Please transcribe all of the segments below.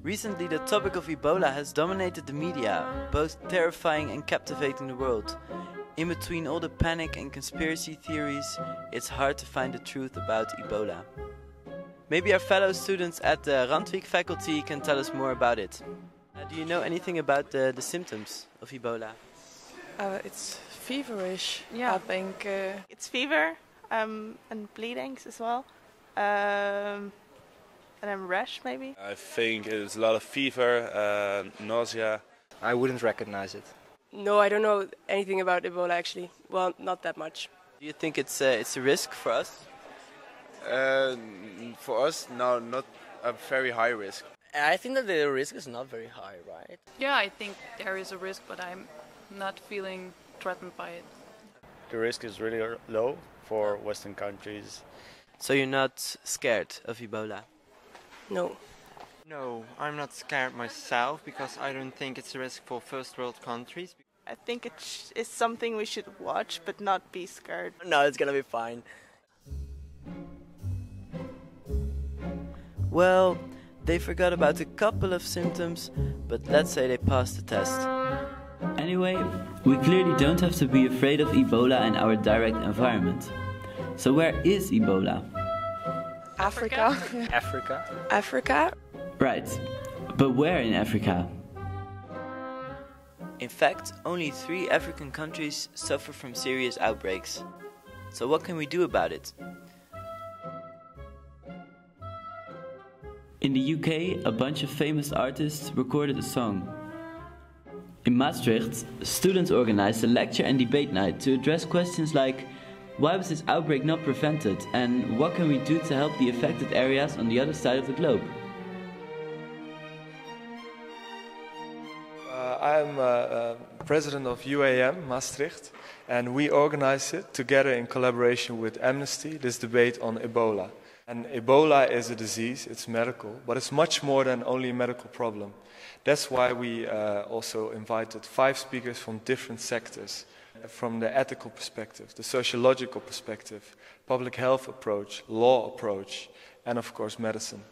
Recently, the topic of Ebola has dominated the media, both terrifying and captivating the world. In between all the panic and conspiracy theories, it's hard to find the truth about Ebola. Maybe our fellow students at the Randwijk faculty can tell us more about it. Do you know anything about the symptoms of Ebola? It's feverish, Yeah. I think. It's fever and bleedings as well. And then rash maybe. I think it's a lot of fever, nausea. I wouldn't recognize it. No, I don't know anything about Ebola actually. Well, not that much. Do you think it's a risk for us? For us, no, not a very high risk. I think that the risk is not very high, right? Yeah, I think there is a risk, but I'm not feeling threatened by it. The risk is really low for Western countries. So you're not scared of Ebola? No. No, I'm not scared myself because I don't think it's a risk for first world countries. I think it's something we should watch but not be scared. No, it's gonna be fine. Well, they forgot about a couple of symptoms, but let's say they passed the test. Anyway, we clearly don't have to be afraid of Ebola in our direct environment. So where is Ebola? Africa. Africa? Africa? Right, but where in Africa? In fact, only 3 African countries suffer from serious outbreaks. So what can we do about it? In the UK, a bunch of famous artists recorded a song. In Maastricht, students organized a lecture and debate night to address questions like: why was this outbreak not prevented, and what can we do to help the affected areas on the other side of the globe? I'm president of UAM Maastricht, and we organize it together in collaboration with Amnesty, this debate on Ebola. And Ebola is a disease, it's medical, but it's much more than only a medical problem. That's why we also invited 5 speakers from different sectors. From the ethical perspective, the sociological perspective, public health approach, law approach, and of course medicine.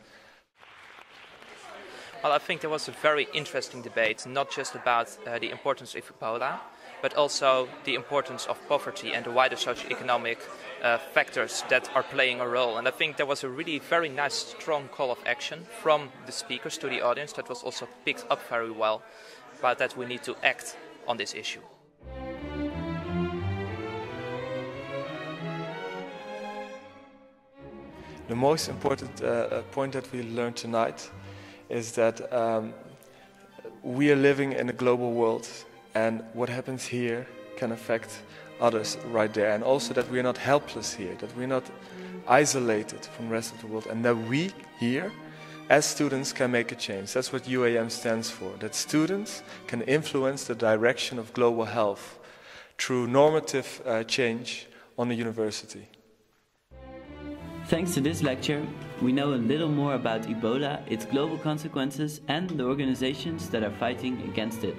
Well, I think there was a very interesting debate, not just about the importance of Ebola, but also the importance of poverty and the wider socioeconomic factors that are playing a role. And I think there was a really very nice, strong call of action from the speakers to the audience that was also picked up very well, about that we need to act on this issue. The most important point that we learned tonight is that we are living in a global world, and what happens here can affect others right there, and also that we are not helpless here, that we are not isolated from the rest of the world, and that we here as students can make a change. That's what UAM stands for, that students can influence the direction of global health through normative change on the university. Thanks to this lecture, we know a little more about Ebola, its global consequences, and the organizations that are fighting against it.